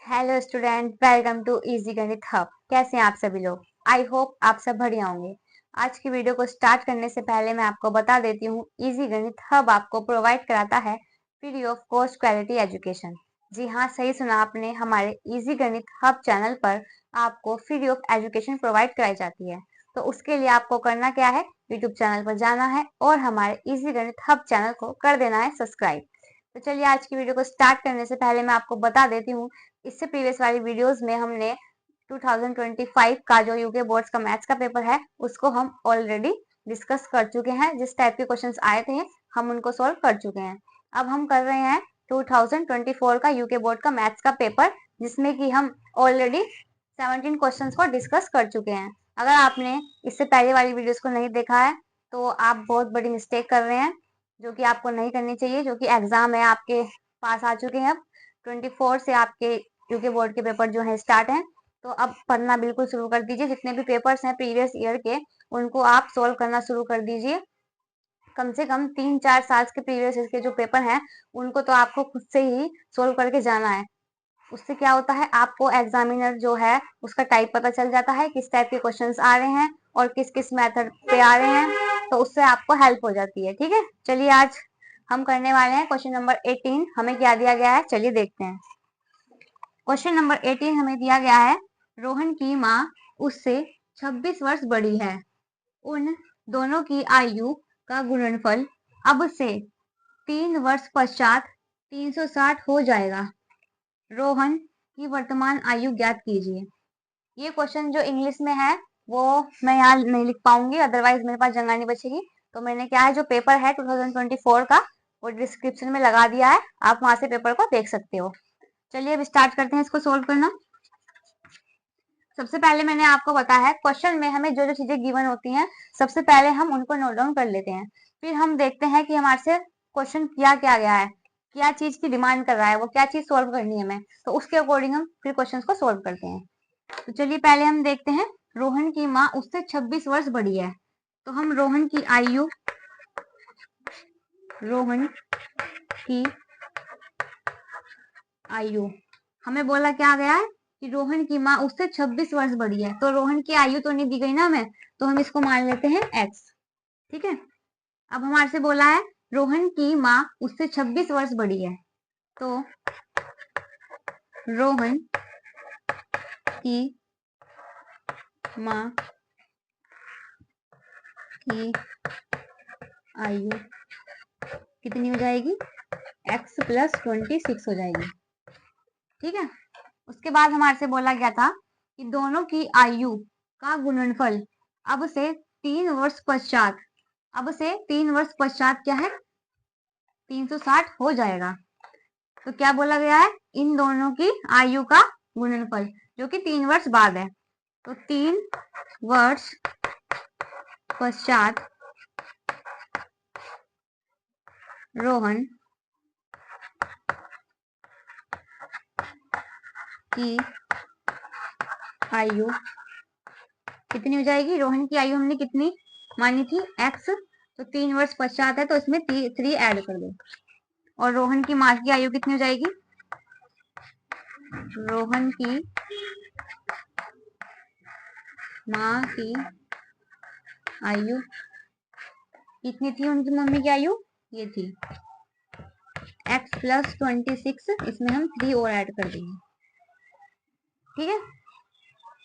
Hello student, welcome to easy Ganit hub. कैसे हैं आप सभी लोग? आई होप आप सब बढ़िया होंगे। आज की वीडियो को स्टार्ट करने से पहले मैं आपको बता देती हूँ, इजी गणित हब आपको प्रोवाइड कराता है free of cost quality education. जी हाँ, सही सुना आपने, हमारे इजी गणित हब चैनल पर आपको फ्री ऑफ एजुकेशन प्रोवाइड कराई जाती है। तो उसके लिए आपको करना क्या है, यूट्यूब चैनल पर जाना है और हमारे इजी गणित हब चैनल को कर देना है सब्सक्राइब। तो चलिए आज की वीडियो को स्टार्ट करने से पहले मैं आपको बता देती हूँ, इससे प्रीवियस वाली वीडियोस में हमने 2025 का जो यूके बोर्ड्स का मैथ्स का पेपर है उसको हम ऑलरेडी डिस्कस कर चुके हैं। जिस टाइप के क्वेश्चंस आए थे हम उनको सॉल्व कर चुके हैं। अब हम कर रहे हैं 2024 का यूके बोर्ड का मैथ्स का पेपर, जिसमें कि हम ऑलरेडी 17 क्वेश्चंस को डिस्कस कर चुके हैं। अगर आपने इससे पहले वाली वीडियोस को नहीं देखा है तो आप बहुत बड़ी मिस्टेक कर रहे हैं, जो कि आपको नहीं करनी चाहिए। जो कि एग्जाम है, आपके पास आ चुके हैं। अब 24 से आपके यूके बोर्ड के पेपर जो है स्टार्ट हैं, तो अब पढ़ना बिल्कुल शुरू कर दीजिए। जितने भी पेपर्स हैं प्रीवियस ईयर के उनको आप सोल्व करना शुरू कर दीजिए। कम से कम 3-4 साल के प्रीवियस ईयर के जो पेपर हैं उनको तो आपको खुद से ही सोल्व करके जाना है। उससे क्या होता है, आपको एग्जामिनर जो है उसका टाइप पता चल जाता है, किस टाइप के क्वेश्चंस आ रहे हैं और किस किस मेथड पे आ रहे हैं, तो उससे आपको हेल्प हो जाती है। ठीक है, चलिए आज हम करने वाले हैं क्वेश्चन नंबर 18। हमें क्या दिया गया है, चलिए देखते हैं। क्वेश्चन नंबर 18 हमें दिया गया है, रोहन की माँ उससे 26 वर्ष बड़ी है। उन दोनों की आयु का गुणनफल अब से 3 वर्ष पश्चात 360 हो जाएगा। रोहन की वर्तमान आयु ज्ञात कीजिए। ये क्वेश्चन जो इंग्लिश में है वो मैं यहाँ नहीं लिख पाऊंगी, अदरवाइज मेरे पास जगह नहीं बचेगी। तो मैंने क्या है, जो पेपर है 2024 का वो डिस्क्रिप्शन में लगा दिया है, आप वहां से पेपर को देख सकते हो। चलिए अब स्टार्ट करते हैं इसको सोल्व करना। सबसे पहले मैंने आपको बताया है, क्वेश्चन में हमें जो जो चीजें गिवन होती हैं सबसे पहले हम उनको नोट डाउन कर लेते हैं। फिर हम देखते हैं कि हमारे से क्वेश्चन किया क्या गया है, क्या चीज की डिमांड कर रहा है, वो क्या चीज सोल्व करनी है हमें, तो उसके अकॉर्डिंग हम फिर क्वेश्चन को सोल्व करते हैं। तो चलिए पहले हम देखते हैं, रोहन की माँ उससे 26 वर्ष बड़ी है। तो हम रोहन की आयु हमें बोला क्या गया है कि रोहन की माँ उससे 26 वर्ष बड़ी है। तो रोहन की आयु तो नहीं दी गई ना हमें, तो हम इसको मान लेते हैं x। ठीक है, अब हमारे से बोला है रोहन की माँ उससे 26 वर्ष बड़ी है, तो रोहन की माँ की आयु कितनी हो जाएगी, x प्लस 26 हो जाएगी। ठीक है, उसके बाद हमारे से बोला गया था कि दोनों की आयु का गुणनफल अब से 3 वर्ष पश्चात, अब से 3 वर्ष पश्चात क्या है, 360 हो जाएगा। तो क्या बोला गया है, इन दोनों की आयु का गुणनफल जो कि 3 वर्ष बाद है। तो 3 वर्ष पश्चात रोहन की आयु कितनी हो जाएगी, रोहन की आयु हमने कितनी मानी थी, x। तो 3 वर्ष पश्चात है तो इसमें 3 ऐड कर दो। और रोहन की माँ की आयु कितनी हो जाएगी, रोहन की माँ की आयु कितनी थी, उनकी मम्मी की आयु ये थी x प्लस 26, इसमें हम 3 और ऐड कर देंगे। ठीक है,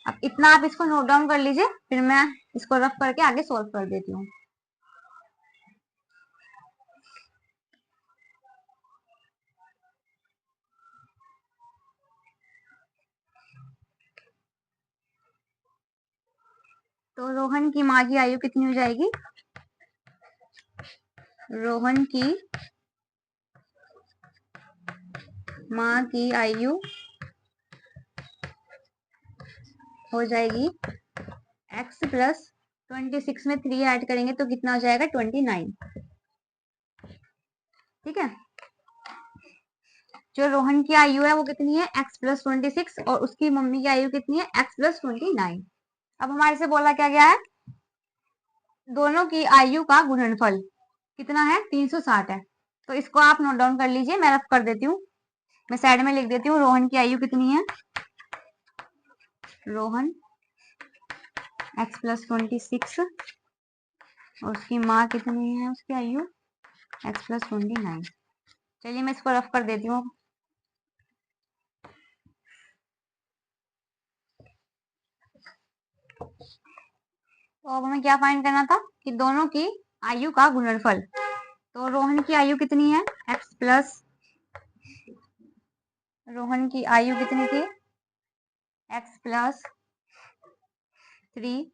अब इतना आप इसको नोट डाउन कर लीजिए, फिर मैं इसको रफ करके आगे सोल्व कर देती हूँ। तो रोहन की माँ की आयु कितनी हो जाएगी, रोहन की माँ की आयु हो जाएगी x प्लस 26 में 3 ऐड करेंगे तो कितना हो जाएगा, 29। ठीक है, जो रोहन की आयु है वो कितनी है, x प्लस 26, और उसकी मम्मी की आयु कितनी है, x प्लस 29। अब हमारे से बोला क्या गया है, दोनों की आयु का गुणनफल कितना है, 360 है। तो इसको आप नोट डाउन कर लीजिए, मैं रफ कर देती हूँ। मैं साइड में लिख देती हूँ रोहन की आयु कितनी है। रोहन x+26 और उसकी माँ कितनी है, उसकी आयु x+29। चलिए मैं इसको रफ कर देती हूँ। तो अब हमें क्या फाइंड करना था कि दोनों की आयु का गुणनफल। तो रोहन की आयु कितनी है रोहन की आयु कितनी थी x+3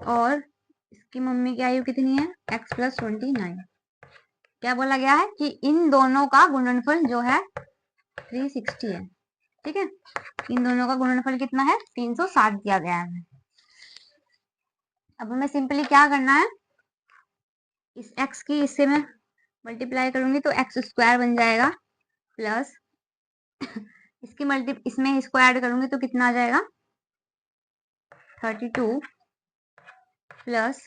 और इसकी मम्मी की आयु कितनी है x+29। क्या बोला गया है कि इन दोनों का गुणनफल जो है 360 है। ठीक है, इन दोनों का गुणनफल कितना है 360 दिया गया है। अब हमें सिंपली क्या करना है, इस x की इससे मैं मल्टीप्लाई करूंगी तो x² बन जाएगा प्लस इसकी इसमें इसको ऐड करूंगी तो कितना आ जाएगा 32 प्लस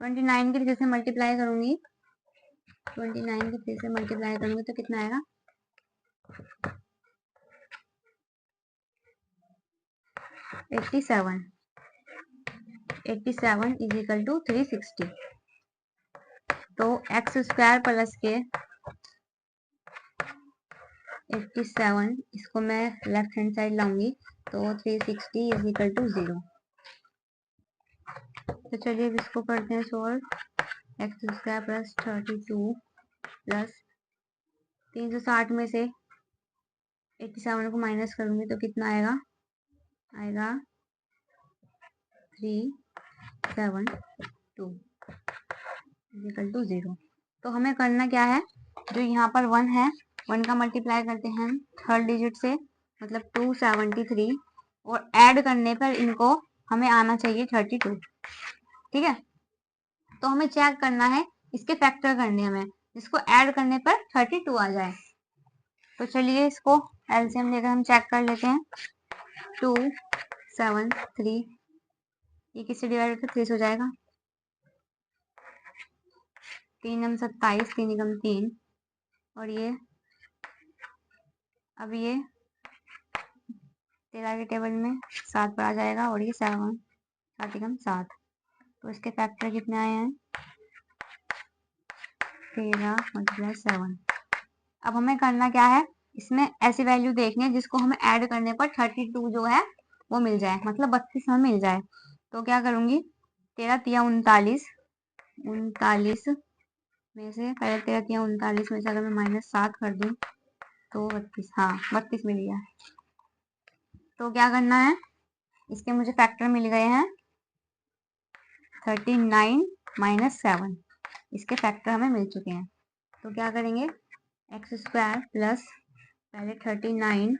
29 की 3 से मल्टीप्लाई करूंगी, 29 की 3 से मल्टीप्लाई करूंगी तो कितना आएगा 87 इज इक्वल टू 360। तो x² प्लस के 87 इसको मैं लेफ्ट हैंड साइड लाऊंगी तो 360 इज इक्वल टू 0। तो चलिए अब इसको करते हैं सोल्व। x² प्लस 32 प्लस 360 में से 87 को माइनस करूंगी तो कितना आएगा 372 इक्वल टू 0। तो हमें करना क्या है, जो यहाँ पर 1 है 1 का मल्टीप्लाई करते हैं थर्ड डिजिट से मतलब 273 और ऐड करने पर इनको हमें आना चाहिए 32। ठीक है, तो हमें चेक करना है, इसके फैक्टर करने हमें, जिसको ऐड करने पर 32 आ जाए। तो चलिए इसको एलसीएम लेकर हम चेक कर लेते हैं। 273 ये किससे डिवाइड होता है 3 हो जाएगा, 3 27 3 3 और ये अब ये 13 के टेबल में 7 पर आ जाएगा और ये 7 7 तो इसके फैक्टर कितने आए हैं 13 × 7। अब हमें करना क्या है, इसमें ऐसी वैल्यू देखनी है जिसको हमें ऐड करने पर 32 जो है वो मिल जाए, मतलब 32 हमें मिल जाए। तो क्या करूंगी 13 तिया 39 में से पहले 13 तिया 39 में से अगर मैं -7 कर दूं तो 32, हाँ 32 मिल गया। तो क्या करना है, इसके मुझे फैक्टर मिल गए हैं 39 - 7, इसके फैक्टर हमें मिल चुके हैं। तो क्या करेंगे x² प्लस पहले 39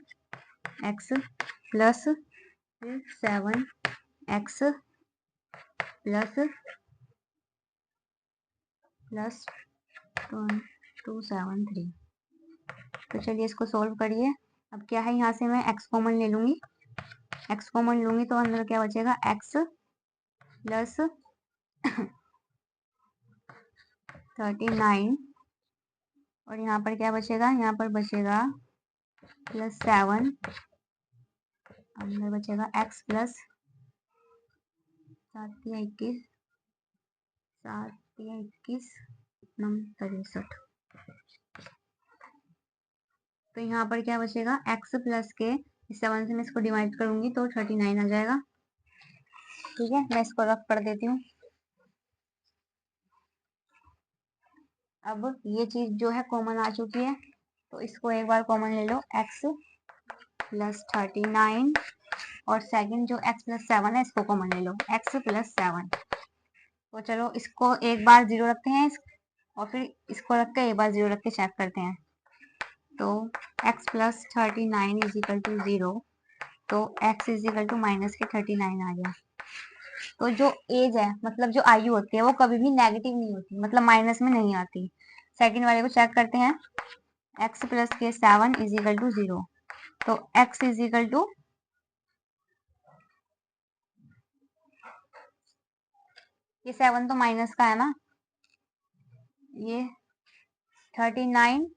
x प्लस 7 x प्लस 273। तो चलिए इसको सोल्व करिए। अब क्या है, यहाँ से मैं x कॉमन ले लूंगी, x कॉमन लूंगी तो अंदर क्या बचेगा x प्लस 39 और यहाँ पर क्या बचेगा, यहाँ पर बचेगा +7 अंदर बचेगा x प्लस 7 या 21 63। तो यहाँ पर क्या बचेगा x प्लस के 7 से मैं इसको डिवाइड करूंगी तो 39 आ जाएगा। ठीक है, मैं इसको रफ कर देती हूँ। अब ये चीज जो है कॉमन आ चुकी है तो इसको एक बार कॉमन ले लो, x प्लस 39 और सेकंड जो x प्लस 7 है इसको कॉमन ले लो, x प्लस 7। तो चलो इसको एक बार 0 रखते हैं और फिर इसको रख के एक बार 0 रख के चेक करते हैं। तो x plus 39 is equal to 0, तो x is equal to minus के 39 आ गया। तो जो एज है मतलब जो आयु होती है वो कभी भी नेगेटिव नहीं होती, मतलब माइनस में नहीं आती। सेकंड वाले को चेक करते हैं, x प्लस के 7 इज इक्वल टू 0, तो x इज इक्वल टू ये 7 तो माइनस का है ना, ये 39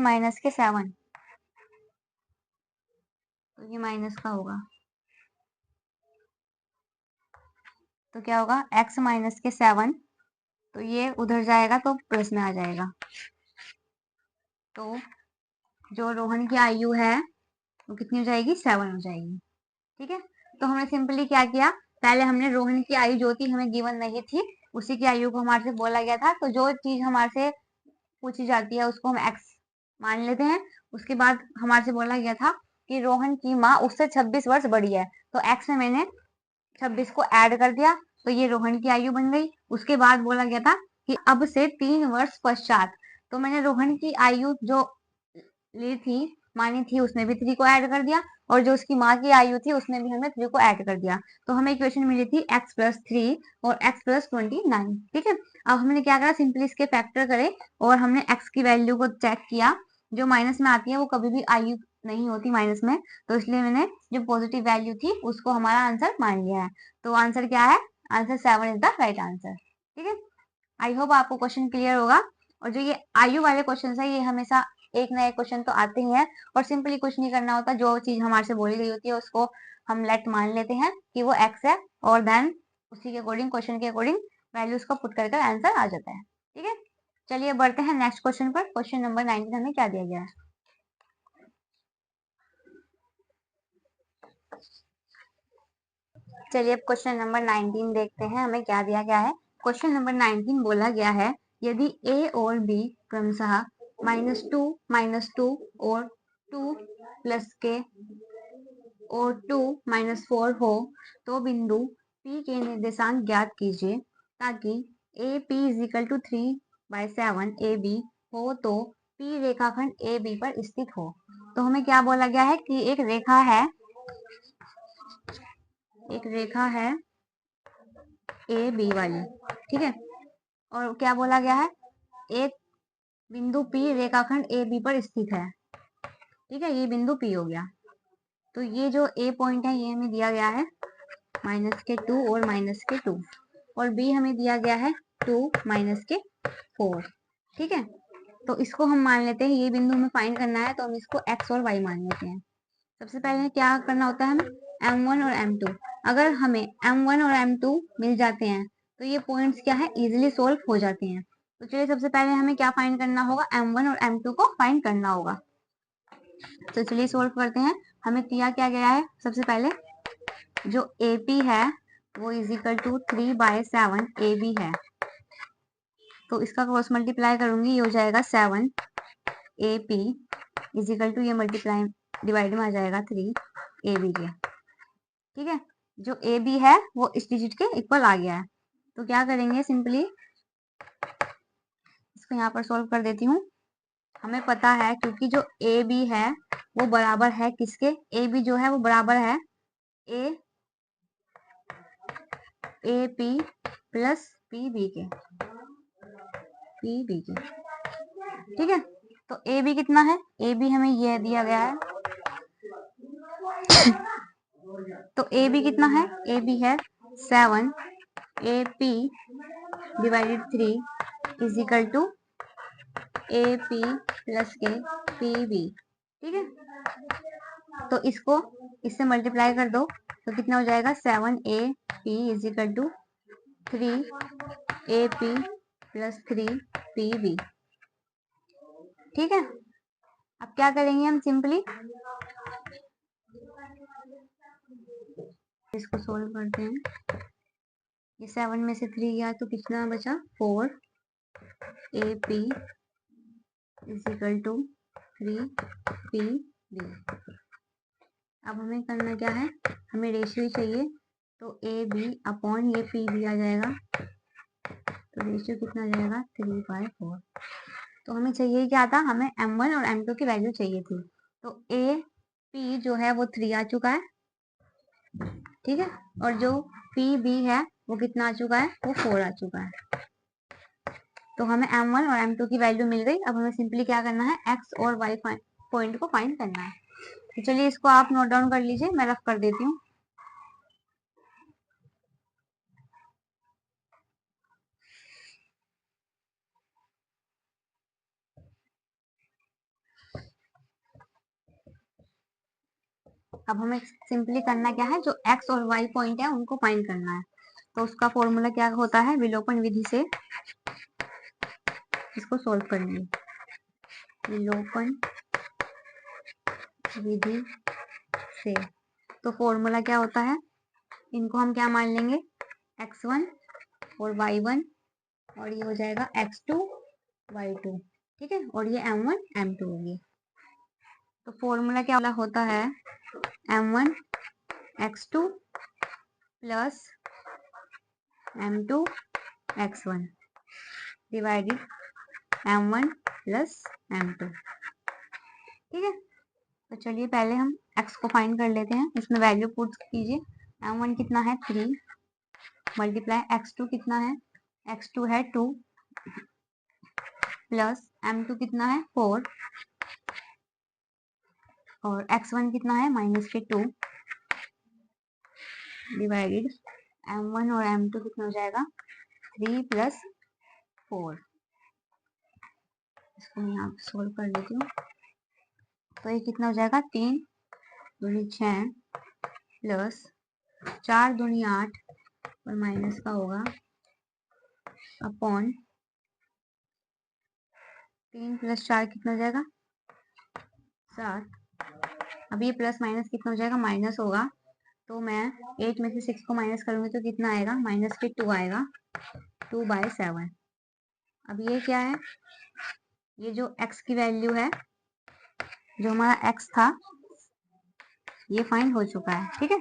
माइनस के 7, तो ये माइनस का होगा, तो क्या होगा x माइनस के 7, तो ये उधर जाएगा तो प्लस में आ जाएगा। तो जो रोहन की आयु है वो कितनी हो जाएगी, 7 हो जाएगी। ठीक है, तो हमने सिंपली क्या किया, पहले हमने रोहन की आयु जो थी हमें गिवन नहीं थी, उसी की आयु को हमारे से बोला गया था, तो जो चीज हमारे से पूछी जाती है उसको हम x मान लेते हैं। उसके बाद हमारे से बोला गया था कि रोहन की माँ उससे 26 वर्ष बड़ी है, तो x में मैंने 26 को ऐड कर दिया, तो ये रोहन की आयु बन गई। उसके बाद बोला गया था कि अब से 3 वर्ष पश्चात, तो मैंने रोहन की आयु जो ली थी मानी थी उसमें भी 3 को ऐड कर दिया, और जो उसकी माँ की आयु थी उसमें भी हमने 3 को ऐड कर दिया, तो हमें इक्वेशन मिली थी x प्लस 3 और x प्लस 29। ठीक है, अब हमने क्या करा, सिंपली इसके फैक्टर करे और हमने x की वैल्यू को चेक किया। जो माइनस में आती है वो कभी भी आयु नहीं होती माइनस में, तो इसलिए मैंने जो पॉजिटिव वैल्यू थी उसको हमारा आंसर मान लिया है। तो आंसर क्या है, answer 7 is the right answer. ठीक है, आई होप आपको क्वेश्चन क्लियर होगा। और जो ये आयु वाले क्वेश्चन है ये हमेशा एक नए क्वेश्चन तो आते ही हैं, और सिंपली कुछ नहीं करना होता, जो चीज हमारे से बोली गई होती है उसको हम लेट मान लेते हैं कि वो x है, और देन उसी के अकॉर्डिंग क्वेश्चन के अकॉर्डिंग वैल्यूज को पुट कर आंसर आ जाता है। ठीक है, चलिए बढ़ते हैं नेक्स्ट क्वेश्चन पर। क्वेश्चन नंबर 19 हमें क्या दिया गया है। चलिए अब क्वेश्चन नंबर 19 देखते हैं हमें क्या दिया गया है। क्वेश्चन नंबर 19 बोला गया है, यदि a और b क्रमशः -2 -2 और 2 प्लस के और 2 -4 हो, तो बिंदु P के निर्देशांक ज्ञात कीजिए, ताकि AP = 3/7 AB हो तो P रेखाखंड AB पर स्थित हो। तो हमें क्या बोला गया है कि एक रेखा है AB वाली। ठीक है, और क्या बोला गया है, एक बिंदु P रेखाखंड AB पर स्थित है। ठीक है, ये बिंदु P हो गया। तो ये जो A पॉइंट है ये हमें दिया गया है -2 और -2, और B हमें दिया गया है 2 -4। ठीक है, तो इसको हम मान लेते हैं, ये बिंदु हमें फाइंड करना है, तो हम इसको x और y मान लेते हैं। सबसे पहले क्या करना होता है हमें, M1 और M2। अगर हमें M1 और M2 मिल जाते हैं तो ये पॉइंट्स क्या है, इजिली सोल्व हो जाते हैं। तो चलिए सबसे पहले हमें क्या फाइंड करना होगा, M1 और M2 को फाइंड करना होगा। तो चलिए सोल्व करते हैं। हमें दिया क्या गया है, सबसे पहले जो AP है वो = 3/7 AB है, तो इसका क्रॉस मल्टीप्लाई करूंगी, ये हो जाएगा 7 AP = ये मल्टीप्लाई डिवाइड में आ जाएगा 3 AB के। ठीक है, जो AB है वो इस डिजिट के इक्वल आ गया है, तो क्या करेंगे, सिंपली इसको यहाँ पर सोल्व कर देती हूँ। हमें पता है क्योंकि जो AB है वो बराबर है किसके, AB जो है वो बराबर है AP प्लस PB के। ठीक है, तो AB कितना है, AB हमें यह दिया गया है तो AB कितना है, AB है 7 AP / 3 = AP प्लस के PB। ठीक है, तो इसको इससे मल्टीप्लाई कर दो तो कितना हो जाएगा, 7AP = 3AP प्लस 3PB। ठीक है, अब क्या करेंगे हम, सिंपली इसको सोल्व करते हैं। ये 7 में से 3 गया तो कितना बचा, 4AP = 3PB। अब हमें करना क्या है, हमें रेशियो चाहिए, तो AB अपॉन ये PB आ जाएगा, तो रेशियो कितना आ जाएगा, 3/4। तो हमें चाहिए क्या था, हमें M1 और M2 की वैल्यू चाहिए थी, तो AP जो है वो 3 आ चुका है। ठीक है, और जो PB है वो कितना आ चुका है, वो 4 आ चुका है। तो हमें M1 और M2 की वैल्यू मिल गई। अब हमें सिंपली क्या करना है, X और Y पॉइंट को फाइंड करना है। तो चलिए इसको आप नोट डाउन कर लीजिए, मैं रफ कर देती हूँ। अब हमें सिंपली करना क्या है, जो एक्स और वाई पॉइंट है उनको फाइंड करना है। तो उसका फॉर्मूला क्या होता है, विलोपन विधि से इसको सोल्व करेंगे। विलोपन विधि से तो फॉर्मूला क्या होता है, इनको हम क्या मान लेंगे, x1 और y1, और ये हो जाएगा x2 y2, ठीक है, और ये m1 m2 होगी। तो फॉर्मूला क्या होता है, m1 x2 plus m2 x1 divided m1 plus m2, ठीक है। तो चलिए पहले हम x को फाइंड कर लेते हैं, इसमें वैल्यू पुट कीजिए। m1 कितना है 3 मल्टीप्लाई x2 कितना है, x2 है 2 प्लस m2 कितना है 4 और x1 कितना है -2 डिवाइडेड m1 और m2 कितना हो जाएगा 3 प्लस 4। इसको मैं यहाँ सोल्व कर लेती हूँ। तो ये कितना हो जाएगा 3 दूनी 6 प्लस 4 दूनी 8 और माइनस का होगा अपॉन 3 प्लस 4 कितना हो जाएगा 7। अब ये प्लस माइनस कितना हो जाएगा माइनस होगा, तो मैं 8 में से 6 को माइनस करूंगी तो कितना आएगा -2 आएगा 2/7। अब ये क्या है, ये जो x की वैल्यू है, जो हमारा x था ये फाइंड हो चुका है, ठीक है।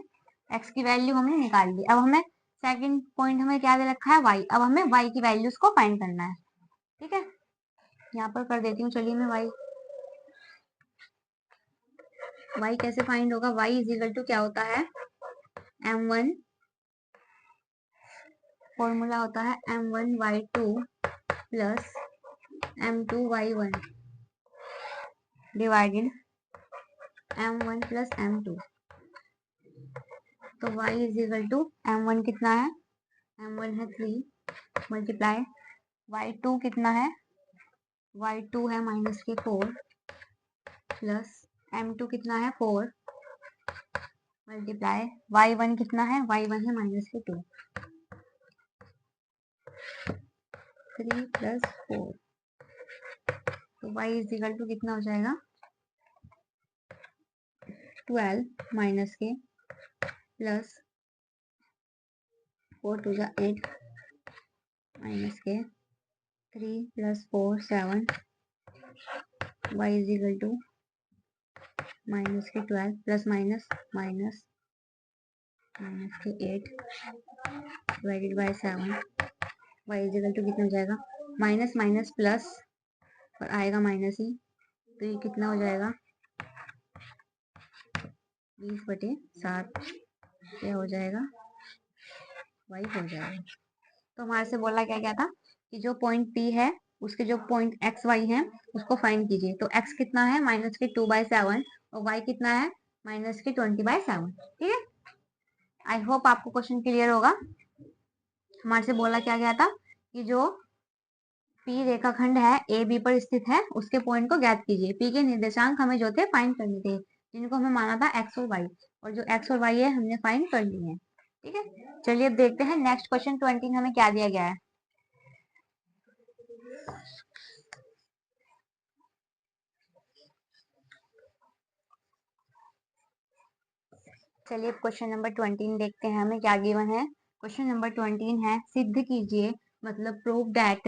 x की वैल्यू हमने निकाल ली। अब हमें सेकंड पॉइंट हमें क्या दे रखा है y। अब हमें y की वैल्यूज को फाइंड करना है, ठीक है। यहाँ पर कर देती हूँ, चलिए मैं y कैसे फाइंड होगा, y इज इक्वल टू क्या होता है m1, फॉर्मूला होता है m1y2 plus m2y1 divided m1 plus m2। तो y is equal to m1 कितना है, m1 है 3 मल्टीप्लाई y2 कितना है, y2 है -4 प्लस m2 कितना है 4 मल्टीप्लाई y1 कितना है, y1 है -2 3 प्लस 4। तो y इज इक्वल टू कितना हो जाएगा 12 माइनस के प्लस 4 2 जा 8 माइनस के 3 plus 4 7 y is equal to minus के 12 प्लस माइनस माइनस माइनस के 8 divided by 7 y is equal to कितना हो जाएगा माइनस माइनस प्लस और आएगा माइनस ही, तो ये कितना हो जाएगा 20/7 क्या हो जाएगा y हो जाएगा। तो हमारे से बोला क्या क्या था कि जो पॉइंट P है उसके जो पॉइंट x y है उसको फाइंड कीजिए। तो x कितना है -2/7 और y कितना है -20/7, ठीक है। आई होप आपको क्वेश्चन क्लियर होगा। हमारे से बोला क्या गया था कि जो P रेखाखंड है ए बी पर स्थित है उसके पॉइंट को ज्ञात कीजिए। P के निर्देशांक हमें जो थे फाइंड करने थे, जिनको हमें माना था x और y, और जो x और y है हमने फाइंड कर लिए हैं, ठीक है। चलिए अब देखते हैं नेक्स्ट क्वेश्चन 20 हमें क्या दिया गया है। चलिए क्वेश्चन नंबर 20 देखते हैं हमें क्या गिवन है। क्वेश्चन नंबर 20 है सिद्ध कीजिए, मतलब prove that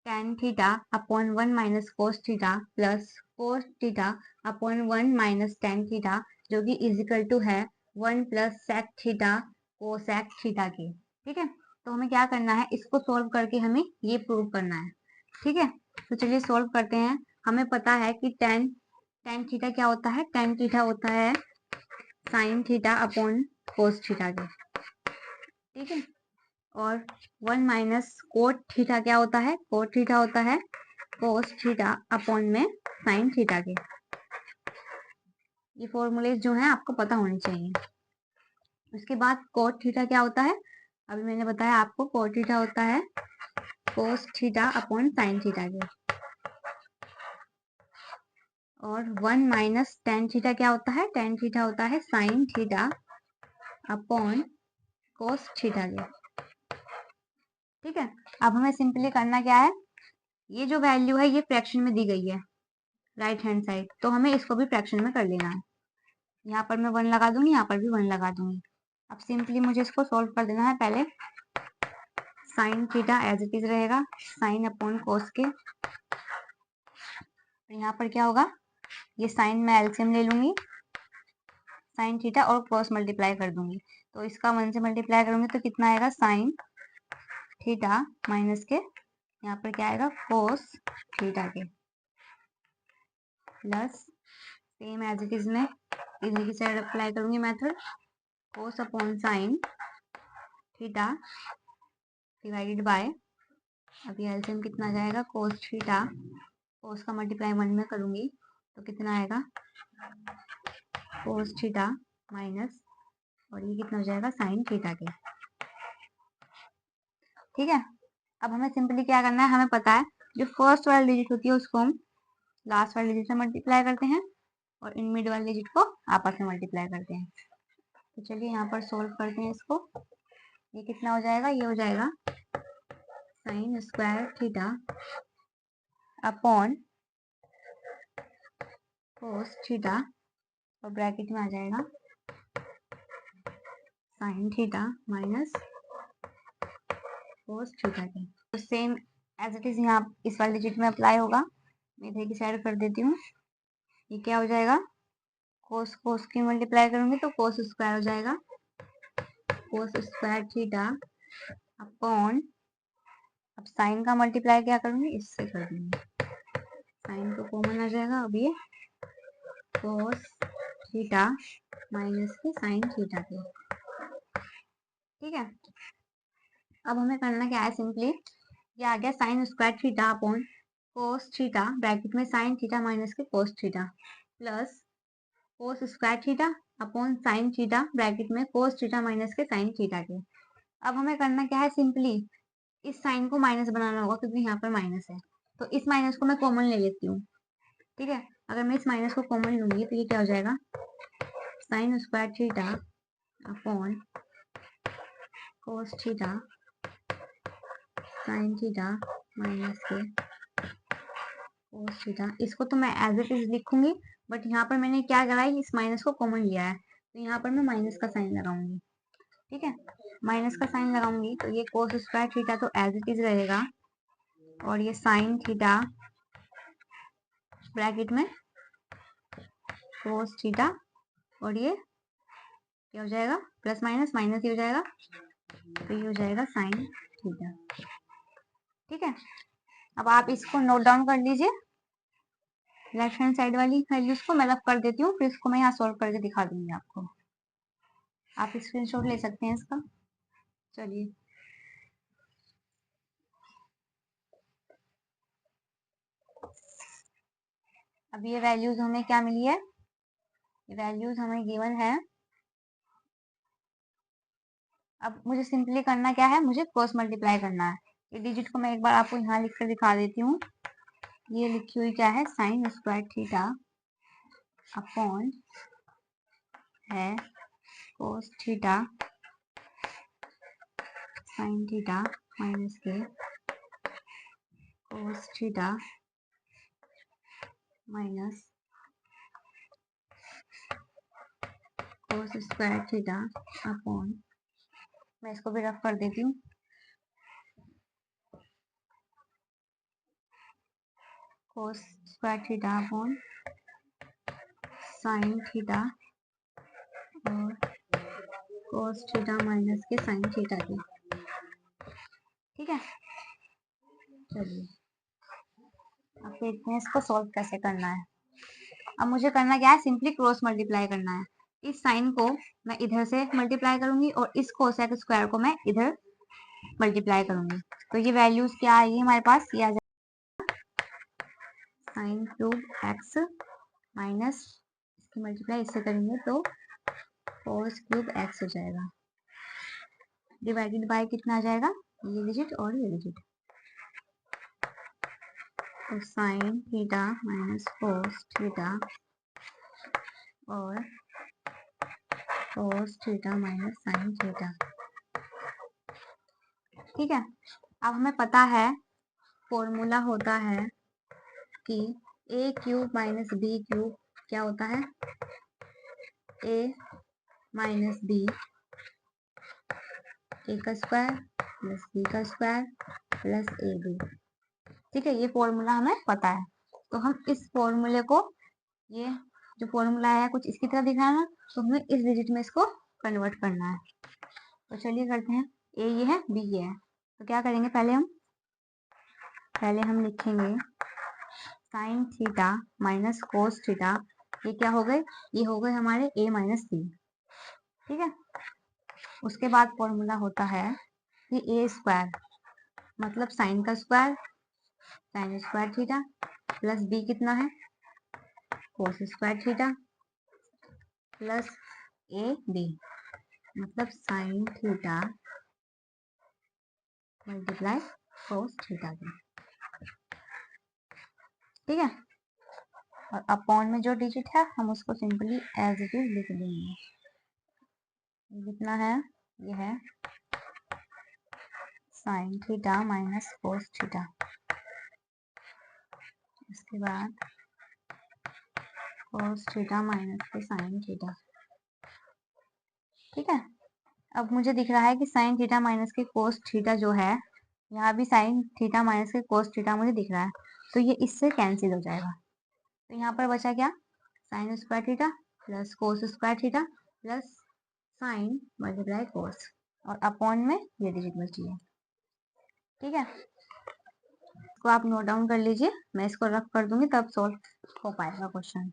tan theta upon 1 minus cos theta plus cos theta upon 1 minus tan theta जो कि इजिकल टू है 1 plus sec theta cosec theta के, ठीक है। तो हमें क्या करना है, इसको सोल्व करके हमें ये प्रूव करना है, ठीक है। तो चलिए सोल्व करते हैं। हमें पता है कि tan थीटा क्या होता है, tan थीटा होता है साइन थीटा अपॉन कोस थीटा के, ठीक है। और 1 माइनस कोट थीटा क्या होता है, कोट थीटा होता है कोस थीटा अपॉन में साइन थीटा के। ये फॉर्मूले जो हैं आपको पता होने चाहिए। उसके बाद कोट थीटा क्या होता है, अभी मैंने बताया आपको, कोट थीटा होता है cos theta upon sine theta के। और 1 माइनस टेन थीटा क्या होता है? टेन थीटा होता है साइन थीटा अपॉन कोस थीटा के। ठीक है, अब हमें सिंपली करना क्या है, ये जो वैल्यू है ये फ्रैक्शन में दी गई है राइट हैंड साइड, तो हमें इसको भी फ्रैक्शन में कर लेना है। यहाँ पर मैं 1 लगा दूंगी, यहाँ पर भी 1 लगा दूंगी। अब सिंपली मुझे इसको सोल्व कर देना है। पहले sine theta as it is रहेगा साइन अपॉन कोस के। यहाँ पर क्या होगा, ये साइन में एलसीएम ले लूंगी, साइन थीटा और कोस मल्टीप्लाई कर दूंगी, तो इसका 1 से मल्टीप्लाई करूंगी तो कितना आएगा, साइन थीटा माइनस के यहाँ पर क्या आएगा, कोस थीटा के, plus same as it is में इधर की साइड अप्लाई करूंगी method, cos upon sine theta divided by, अभी एलसीएम कितना आ जाएगा, कोस थीटा, कोस का मल्टीप्लाई 1 में करूंगी तो कितना आएगा, कोस थीटा माइनस, और ये कितना हो जाएगा, साइन थीटा के। ठीक है, अब हमें सिंपली क्या करना है, हमें पता है जो फर्स्ट वाली डिजिट होती है उसको हम लास्ट वाली डिजिट से मल्टीप्लाई करते हैं और इन मिड वाली डिजिट को आपस में मल्टीप्लाई करते हैं। तो चलिए यहाँ पर सोल्व करते हैं इसको। ये कितना हो जाएगा, ये हो जाएगा साइन स्क्वायर थीटा अपॉन कोस थीटा और ब्रैकेट में आ जाएगा sign theta minus cos theta के। तो सेम एज इट इज यहाँ इस वाली डिजिट में अप्लाई होगा। मैं इधर की साइड कर देती हूँ। ये क्या हो जाएगा, कोस कोस की मल्टीप्लाई करूंगी तो कोस स्क्वायर हो जाएगा, कोस स्क्वायर थीटा अपॉन, अब साइन का मल्टीप्लाई क्या करूंगी, इससे कर दूंगी, साइन तो कॉमन आ जाएगा, अब ये कोस थीटा माइनस के साइन थीटा के। ठीक है, अब हमें करना क्या है, सिंपली ये आ गया sign square theta upon cos theta bracket में साइन थीटा माइनस के कोस थीटा प्लस कोस square theta upon sine theta bracket में कोस थीटा माइनस के साइन थीटा के। अब हमें करना क्या है, सिंपली इस साइन को माइनस बनाना होगा क्योंकि यहाँ पर माइनस है, तो इस माइनस को मैं कॉमन ले लेती हूँ। ठीक है, अगर मैं इस माइनस को कॉमन लूंगी तो ये क्या हो जाएगा, साइन स्क्वायर थीटा अपॉन कोस थीटा साइन थीटा माइनस के कोस थीटा। इसको तो मैं एज इट इज लिखूंगी, बट यहाँ पर मैंने क्या करा है, इस माइनस को कॉमन लिया है, तो यहाँ पर मैं माइनस का साइन लगाऊंगी। ठीक है, माइनस का साइन लगाऊंगी तो ये कोस स्क्वायर थीटा तो एज इट इज रहेगा, और ये साइन थीटा ब्रैकेट में कोस थीटा, और ये क्या हो जाएगा, प्लस माइनस माइनस ही हो जाएगा, तो ये हो जाएगा साइन थीटा। ठीक है, अब आप इसको नोट डाउन कर लीजिए, लेफ्ट हैंड साइड वाली वैल्यूज को मैं रफ कर देती हूँ, फिर इसको मैं यहाँ सोल्व करके दिखा दूंगी आपको। आप स्क्रीनशॉट ले सकते हैं इसका। चलिए, अब ये वैल्यूज हमें क्या मिली है, ये वैल्यूज हमें गिवन है। अब मुझे सिंपली करना क्या है, मुझे क्रॉस मल्टीप्लाई करना है। ये डिजिट को मैं एक बार आपको यहाँ लिख कर दिखा देती हूँ। ये लिखी हुई क्या है, साइन स्क्वायर थीटा अपॉन है cos theta sine theta minus के cos theta minus cos square theta upon, मैं इसको भी रफ कर देती हूँ, cos square theta upon sine theta और कोस थीटा माइनस के साइन थीटा के। ठीक है, चलिए अब देखते हैं इसको सॉल्व कैसे करना है। अब मुझे करना क्या है, सिंपली क्रॉस मल्टीप्लाई करना है। इस साइन को मैं इधर से मल्टीप्लाई करूंगी और इस कोसेक स्क्वायर को मैं इधर मल्टीप्लाई करूंगी, तो ये वैल्यूज क्या आएगी हमारे पास, ये आ जाएगा साइन क्यूब एक्स माइनस, इसकी मल्टीप्लाई इससे करेंगे तो कोस क्यूब एक्स हो जाएगा, डिवाइडेड बाय कितना आ जाएगा, ये डिजिट और ये डिजिट। तो sine theta minus cos theta और cos theta minus sine theta. ठीक है, अब हमें पता है फॉर्मूला होता है कि ए क्यूब माइनस बी क्यूब क्या होता है, ए माइनस बी ए का स्क्वायर प्लस बी का स्क्वायर प्लस ए बी। ठीक है, ये फॉर्मूला हमें पता है, तो हम इस फॉर्मूले को, ये जो फॉर्मूला है कुछ इसकी तरह दिख रहा है ना, तो हमें इस डिजिट में इसको कन्वर्ट करना है। तो चलिए करते हैं, ए ये है बी ये है, तो क्या करेंगे, पहले हम लिखेंगे sign theta minus cos theta, ये क्या हो गए, ये हो गए हमारे ए माइनस बी। ठीक है, उसके बाद फॉर्मूला होता है कि ए स्क्वायर मतलब साइन का square, sine square theta plus b कितना है, cos square theta plus a b मतलब sine theta multiply cos theta की। ठीक है, और अपॉन में जो डिजिट है हम उसको सिंपली एज इट इज लिख देंगे। कितना है, ये है sign theta minus cos theta, इसके बाद कोस थीटा माइनस के साइन थीटा। ठीक है, अब मुझे दिख रहा है कि साइन थीटा माइनस के कोस थीटा जो है, यहाँ भी साइन थीटा माइनस के कोस थीटा मुझे दिख रहा है, तो ये इससे कैंसिल हो जाएगा। तो यहाँ पर बचा क्या, साइन स्क्वायर थीटा प्लस कोस square theta plus sign multiply कोस, और अपॉन में ये डिजिट बची है। ठीक है, इसको आप नोट डाउन कर लीजिए, मैं इसको रफ कर दूंगी तब सॉल्व हो पाएगा क्वेश्चन।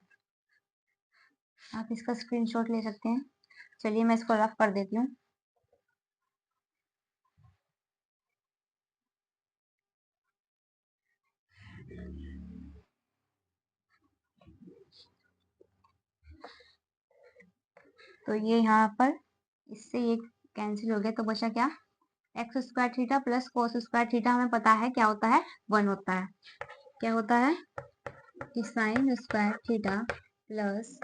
आप इसका स्क्रीनशॉट ले सकते हैं। चलिए मैं इसको रफ कर देती हूँ। तो ये यहाँ पर इससे ये कैंसिल हो गया, तो बचा क्या, एक्स स्क्वायर थीटा प्लस कोस स्क्वायर थीटा, हमें पता है क्या होता है, 1 होता है। क्या होता है कि साइन स्क्वायर थीटा प्लस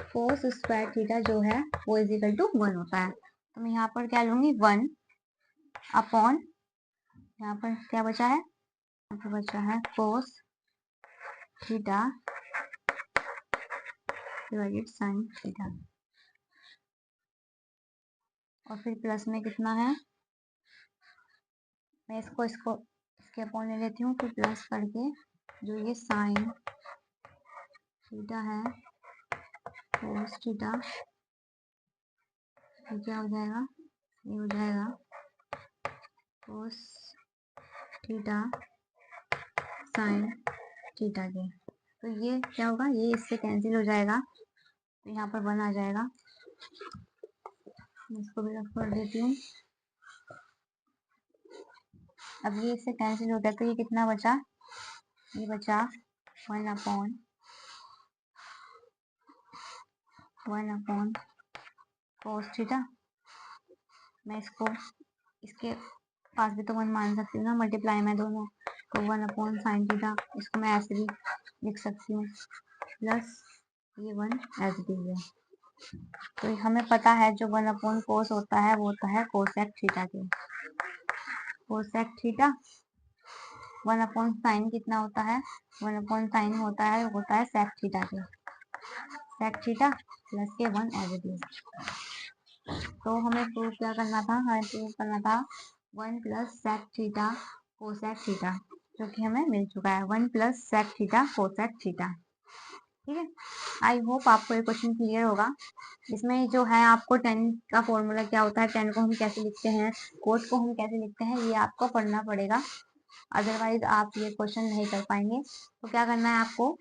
कोस स्क्वायर थीटा जो है वो इज इक्वल टू 1 होता है। तो मैं यहाँ पर क्या लूंगी, 1 अपॉन, यहाँ पर क्या बचा है, यहाँ पर बचा है cos theta divided sign theta, और फिर प्लस में कितना है, मैं इसको इसके अपॉन ले लेती हूँ, फिर प्लस करके जो ये साइन थीटा है कोस थीटा, ये क्या हो जाएगा, ये हो जाएगा कोस थीटा साइन थीटा के। तो ये क्या होगा, ये इससे कैंसिल हो जाएगा, तो यहाँ पर 1 आ जाएगा। मैं इसको भी रख कर देती हूँ। अब ये इससे कैंसिल हो गया, तो ये कितना बचा, ये बचा 1 अपॉन कोस थीटा। मैं इसको इसके पास भी तो 1 मान सकती हूँ ना, मल्टीप्लाई में दोनों, तो 1 अपॉन साइन थीटा, इसको मैं ऐसे भी लिख सकती हूँ, प्लस ये 1 एज इट इज है। तो हमें पता है जो 1 अपॉन कोस होता है वो होता है कोसेक थीटा के। कोसेक थीटा 1 अपॉन साइन कितना होता है, 1 अपॉन साइन होता है सेक थीटा के, सेक थीटा प्लस के 1 एज इट इज। तो हमें प्रूव क्या करना था, हमें प्रूव करना था 1 plus sec theta cosec theta, जो कि हमें मिल चुका है, 1 plus sec theta cosec theta. ठीक है, आई होप आपको ये क्वेश्चन क्लियर होगा। इसमें जो है आपको tan का फॉर्मूला क्या होता है, tan को हम कैसे लिखते हैं, कोस को हम कैसे लिखते हैं, ये आपको पढ़ना पड़ेगा, अदरवाइज आप ये क्वेश्चन नहीं कर पाएंगे। तो क्या करना है आपको,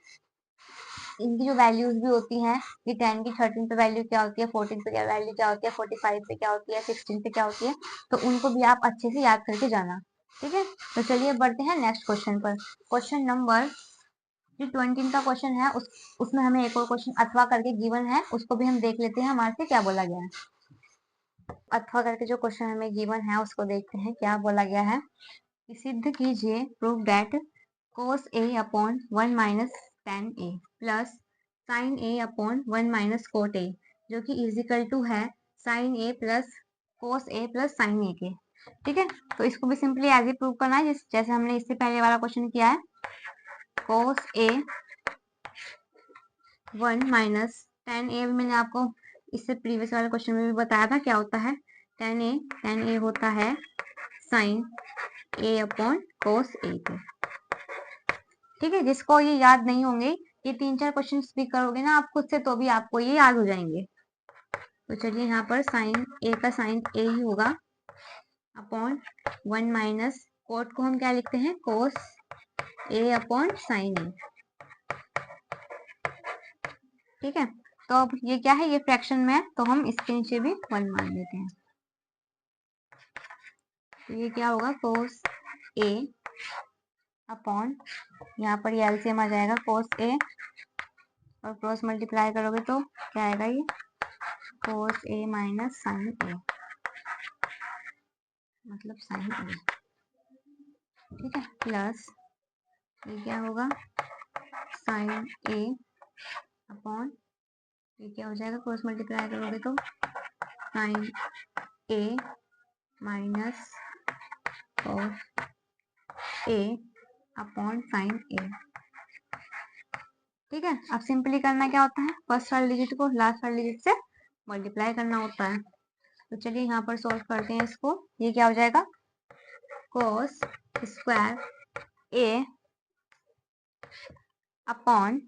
इनकी जो वैल्यूज भी होती हैं कि 10 की 13 पे वैल्यू क्या होती है, 14 पे क्या वैल्यू क्या होती है, 45 पे क्या होती है, 16 पे क्या होती है, तो उनको भी आप अच्छे से याद करके जाना। ठीक है, तो चलिए बढ़ते हैं नेक्स्ट क्वेश्चन पर। क्वेश्चन नंबर जो 20 का क्वेश्चन है उसमें हमें एक और क्वेश्चन अथवा करके गिवन है, उसको भी हम देख लेते हैं हमारे से क्या बोला गया है। अथवा करके जो क्वेश्चन हमें गिवन है उसको देखते हैं क्या बोला गया है। सिद्ध कीजिए, prove that cos a upon 1 minus tan a plus sin a upon 1 minus cot a, जो कि इजिकल टू है sin a plus cos a plus sin a के। ठीक है, तो इसको भी सिंपली एज ही प्रूव करना है जैसे हमने इससे पहले वाला क्वेश्चन किया है। cos a 1 minus tan a मैंने आपको इससे प्रीवियस वाले क्वेश्चन में भी बताया था क्या होता है। tan a होता है sin a upon cos a के। ठीक है, जिसको ये याद नहीं होंगे, ये 3-4 क्वेश्चन भी करोगे ना आप खुद से तो भी आपको ये याद हो जाएंगे। तो चलिए यहाँ पर साइन ए का साइन ए ही होगा अपॉन 1 माइनस कोट को हम क्या लिखते हैं कोस ए अपॉन साइन ए। ठीक है, तो अब ये क्या है, ये फ्रैक्शन में है तो हम इसके नीचे भी 1 मान लेते हैं। तो ये क्या होगा कोस ए अपॉन, यहाँ पर ये एलसीएम आ जाएगा कोस ए और क्रॉस मल्टीप्लाई करोगे तो क्या आएगा, ये कोस ए माइनस साइन ए, मतलब साइन ए। ठीक है, प्लस ये क्या होगा साइन ए अपॉन, ये क्या हो जाएगा क्रॉस मल्टीप्लाई करोगे तो sign A minus cos A upon sine ए। ठीक है, अब सिंपली करना क्या होता है, फर्स्ट वाले डिजिट को लास्ट वाले डिजिट से मल्टीप्लाई करना होता है। तो चलिए यहाँ पर सॉल्व करते हैं इसको। ये क्या हो जाएगा cos स्क्वायर ए अपॉन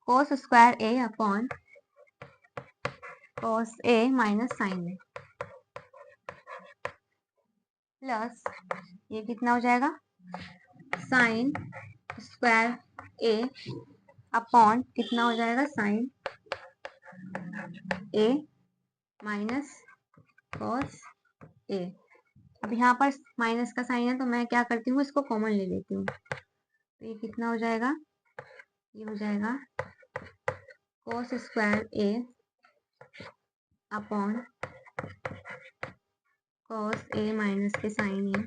cos स्क्वायर ए अपॉन cos ए माइनस साइन ए प्लस ये कितना हो जाएगा साइन स्क्वायर ए अपॉन कितना हो जाएगा sign A minus cos A. अब यहाँ पर माइनस का साइन है तो मैं क्या करती हूँ, इसको कॉमन ले लेती हूँ। तो ये कितना हो जाएगा, ये हो जाएगा cos स्क्वायर ए अपॉन cos ए माइनस के साइन ए,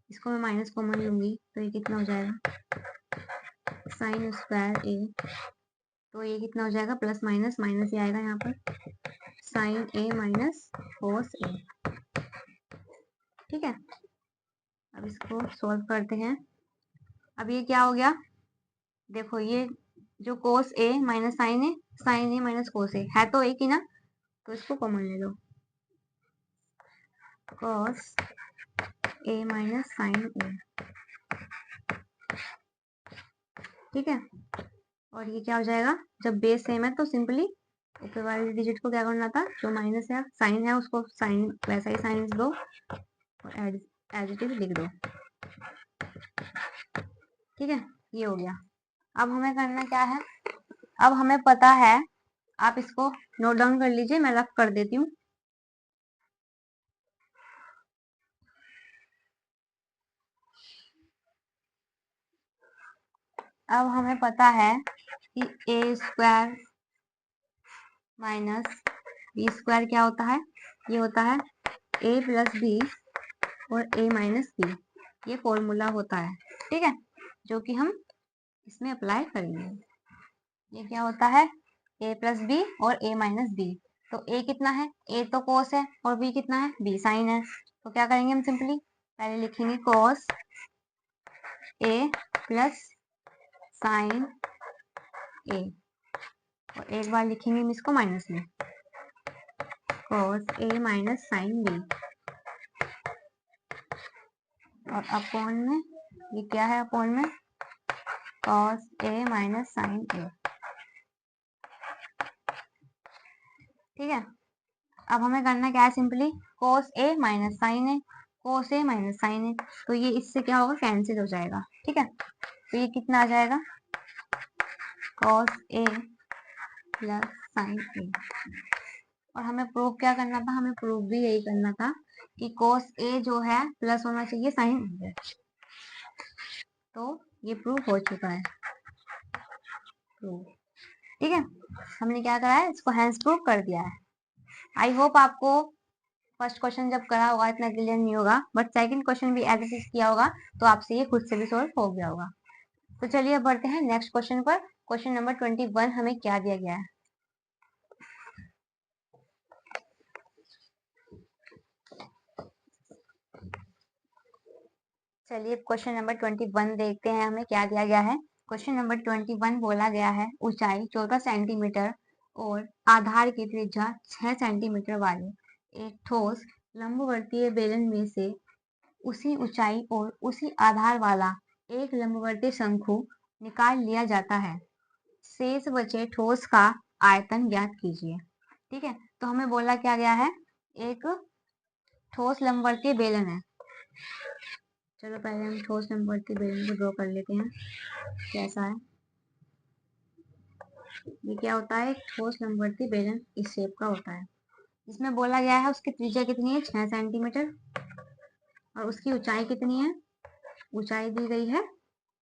इसको मैं माइनस कॉमन लूंगी तो ये कितना हो जाएगा साइन स्क्वायर ए, तो ये कितना हो जाएगा प्लस माइनस माइनस ही आएगा यहाँ पर साइन ए माइनस cos ए। ठीक है, अब इसको सॉल्व करते हैं। अब ये क्या हो गया, देखो ये जो cos ए माइनस साइन ए माइनस cos ए है तो एक ही ना, तो इसको कॉमन ले लो cos ए माइनस साइन ए। ठीक है, और ये क्या हो जाएगा, जब बेस सेम है तो सिंपली ऊपर वाले डिजिट को क्या करना था, जो माइनस है साइन है उसको साइन वैसा ही साइन दो और एज इट इज लिख दो। ठीक है, ये हो गया। अब हमें करना क्या है, अब हमें पता है, आप इसको नोट डाउन कर लीजिए, मैं रफ कर देती हूँ। अब हमें पता है कि a square minus B square क्या होता है, ये होता है ए प्लस बी और ए माइनस बी, ये फॉर्मूला होता है। ठीक है, जो कि हम इसमें अप्लाई करेंगे। ये क्या होता है a प्लस बी और a माइनस बी। तो a कितना है, a तो cos है और b कितना है, b साइन है। तो क्या करेंगे हम, सिंपली पहले लिखेंगे cos a plus sign a और एक बार लिखेंगे हम इसको माइनस में cos a minus sine b और अपॉन में ये क्या है, अपॉन में cos a minus sine a। ठीक है, अब हमें करना क्या है, simply cos a minus sine a, cos a minus sine a, तो ये इससे क्या होगा कैंसिल हो जाएगा। ठीक है, तो ये कितना आ जाएगा cos a plus sign a। और हमें प्रूव क्या करना था, हमें प्रूव भी यही करना था कि cos a जो है प्लस होना चाहिए साइन a। तो ये प्रूव हो चुका है, प्रूव। ठीक है, हमने क्या करा है, इसको हैंस प्रूव कर दिया है। आई होप आपको फर्स्ट क्वेश्चन जब करा होगा इतना क्लियर नहीं होगा, बट सेकंड क्वेश्चन भी ऐसे किया होगा तो आपसे ये खुद से भी सोल्व हो गया होगा। तो चलिए अब बढ़ते हैं नेक्स्ट क्वेश्चन पर। क्वेश्चन नंबर 21 हमें क्या दिया गया है। चलिए क्वेश्चन नंबर 21 देखते हैं हमें क्या दिया गया है। क्वेश्चन नंबर 21 बोला गया है ऊंचाई 14 सेंटीमीटर और आधार की त्रिज्या 6 सेंटीमीटर वाले एक ठोस लंबवर्तीय बेलन में से उसी ऊंचाई और उसी आधार वाला एक लंबवर्तीय शंकु निकाल लिया जाता है। शेष बचे ठोस का आयतन ज्ञात कीजिए। ठीक है, तो हमें बोला क्या गया है, एक ठोस लंबवर्तीय बेलन है। चलो पहले हम ठोस लंबवर्तीय बेलन को ड्रॉ कर लेते हैं कैसा है। ये क्या होता है, एक ठोस लंबवर्तीय बेलन इस शेप का होता है। इसमें बोला गया है उसकी त्रिज्या कितनी है, 6 सेंटीमीटर, और उसकी ऊंचाई कितनी है, ऊंचाई दी गई है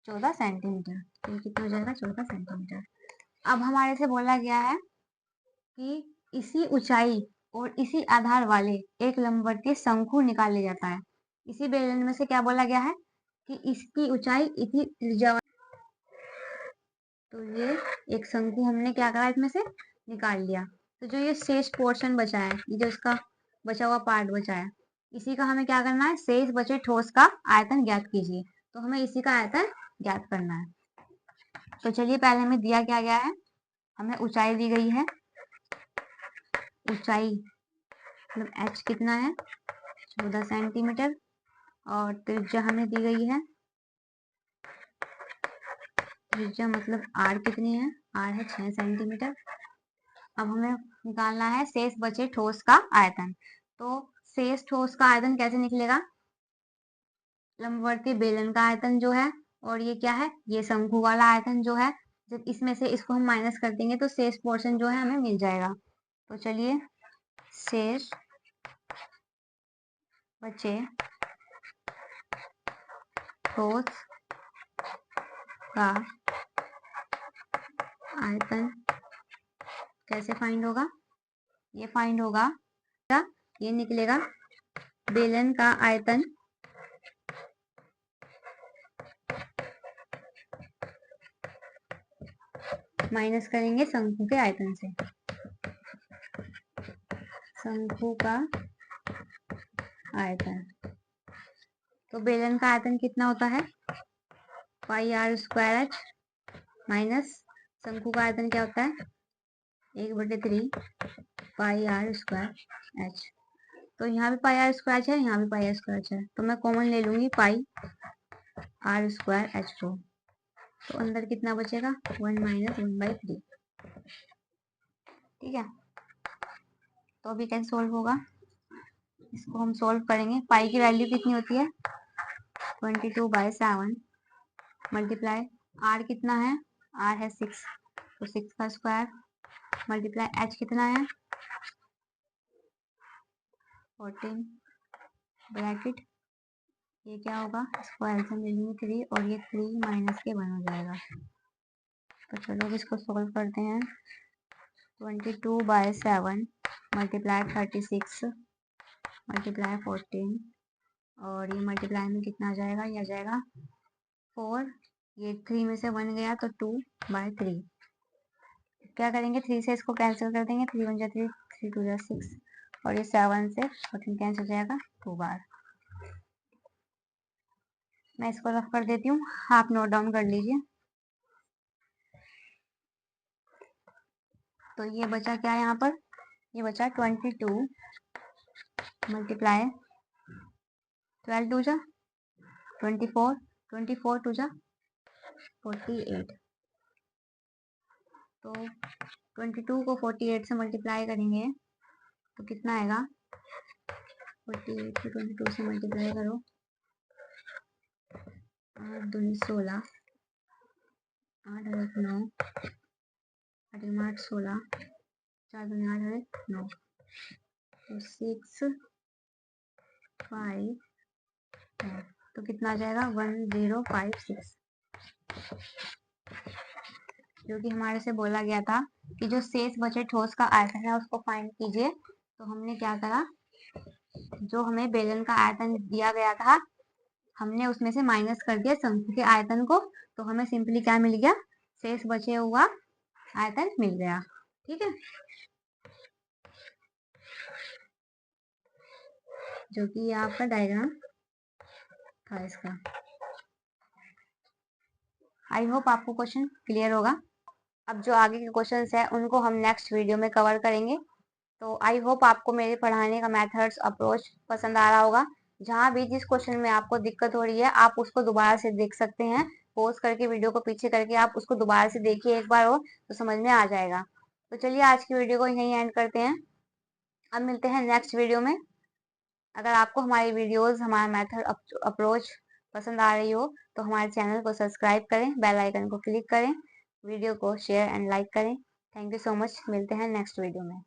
14 सेंटीमीटर। तो कितना हो जाएगा, 14 सेंटीमीटर। अब हमारे से बोला गया है कि इसी ऊंचाई और इसी आधार वाले एक लंबवर्तीय शंकु निकाल लिया जाता है। इसी बेलन में से क्या बोला गया है कि इसकी ऊंचाई इतनी त्रिज्या, तो ये एक शंकु हमने क्या करा इसमें से निकाल लिया। तो जो ये शेष पोर्शन बचा है, ये जो इसका बचा हुआ पार्ट बचा है, इसी का हमें क्या करना है, शेष बचे ठोस का आयतन ज्ञात कीजिए। तो हमें इसी का आयतन ज्ञात करना है। तो चलिए पहले हमें दिया क्या गया है, हमें ऊंचाई दी गई है, ऊंचाई मतलब h कितना है 14 सेंटीमीटर, और त्रिज्या हमें दी गई है, त्रिज्या मतलब r कितनी है, r है 6 सेंटीमीटर। अब हमें निकालना है शेष बचे ठोस का आयतन। तो शेष ठोस का आयतन कैसे निकलेगा, लंबवर्तीय बेलन का आयतन जो है, और ये क्या है, ये शंकु वाला आयतन जो है, जब इसमें से इसको हम माइनस कर देंगे तो शेष पोर्शन जो है हमें मिल जाएगा। तो चलिए शेष बचे ठोस का आयतन कैसे फाइंड होगा, ये फाइंड होगा, ये निकलेगा बेलन का आयतन माइनस करेंगे शंकु के आयतन से। शंकु का आयतन, तो बेलन का आयतन कितना होता है, पाई आर स्क्वायर एच, माइनस शंकु का आयतन क्या होता है, 1/3 पाई आर स्क्वायर एच। तो यहाँ भी पाई आर स्क्वायर है, यहाँ भी पाई आर स्क्वायर है, तो मैं कॉमन ले लूंगी पाई आर स्क्वायर एच को। तो अंदर कितना बचेगा, 1 - 1/3। ठीक है, तो अभी कैसे सोल्व होगा, इसको हम सोल्व करेंगे। पाई की वैल्यू कितनी होती है, 22/7 मल्टीप्लाई आर कितना है, आर है 6, तो 6 का स्क्वायर मल्टीप्लाई एच कितना है 14 ब्रैकेट, ये क्या होगा, इसको एल्सियम ले लेंगे 3, और ये 3 माइनस के 1 हो जाएगा। तो चलो अब इसको सोल्व करते हैं। 22/7 मल्टीप्लाई 36 मल्टीप्लाई 14, और ये मल्टीप्लाई में कितना आ जाएगा, ये आ जाएगा 4, ये 3 में से 1 गया तो 2/3। क्या करेंगे, 3 से इसको कैंसिल कर देंगे, 3 1 जा 3, 3 2 जा 6, और ये 7 से 14 कैंसिल हो जाएगा 2 बार। मैं इसको रफ कर देती हूँ, आप नोट डाउन कर लीजिए। तो ये बचा क्या है यहाँ पर, ये बचा 22 मल्टीप्लाई 12 2 जा 24, 24 2 जा 48। तो 22 को 48 से मल्टीप्लाई करेंगे तो कितना आएगा, 48 को 22 से मल्टीप्लाई करो, 8 2 16, 8 8 9, 8 8 16, 4 2 8 9, तो 6 5, तो कितना आ जाएगा 1056, जो कि हमारे से बोला गया था कि जो शेष बचे ठोस का आयतन है उसको फाइंड कीजिए। तो हमने क्या करा, जो हमें बेलन का आयतन दिया गया था, हमने उसमें से माइनस कर दिया शंकु के आयतन को, तो हमें सिंपली क्या मिल गया, शेष बचे हुआ आयतन मिल गया। ठीक है, जो कि ये आपका डायग्राम था इसका। आई होप आपको क्वेश्चन क्लियर होगा। अब जो आगे के क्वेश्चंस है उनको हम नेक्स्ट वीडियो में कवर करेंगे। तो आई होप आपको मेरे पढ़ाने का मेथड्स अप्रोच पसंद आ रहा होगा। जहाँ भी जिस क्वेश्चन में आपको दिक्कत हो रही है आप उसको दोबारा से देख सकते हैं, पॉज करके वीडियो को पीछे करके आप उसको दोबारा से देखिए एक बार और, तो समझ में आ जाएगा। तो चलिए आज की वीडियो को यहीं एंड करते हैं, अब मिलते हैं नेक्स्ट वीडियो में। अगर आपको हमारी वीडियोस, हमारा मेथड अप्रोच पसंद आ रही हो तो हमारे चैनल को सब्सक्राइब करें, बेल आइकन को क्लिक करें, वीडियो को शेयर एंड लाइक करें। थैंक यू सो मच, मिलते हैं नेक्स्ट वीडियो में।